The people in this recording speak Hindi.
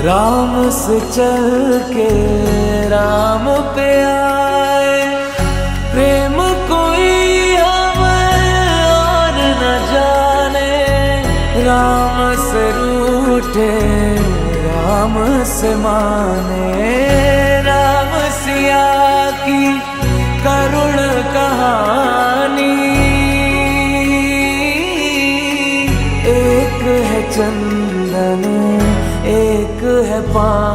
राम से चल के राम पे आए, प्रेम कोई हमें और न जाने। राम से रूठे राम से माने, राम सिया की करुण कहानी। एक है चंदन एक है पानी।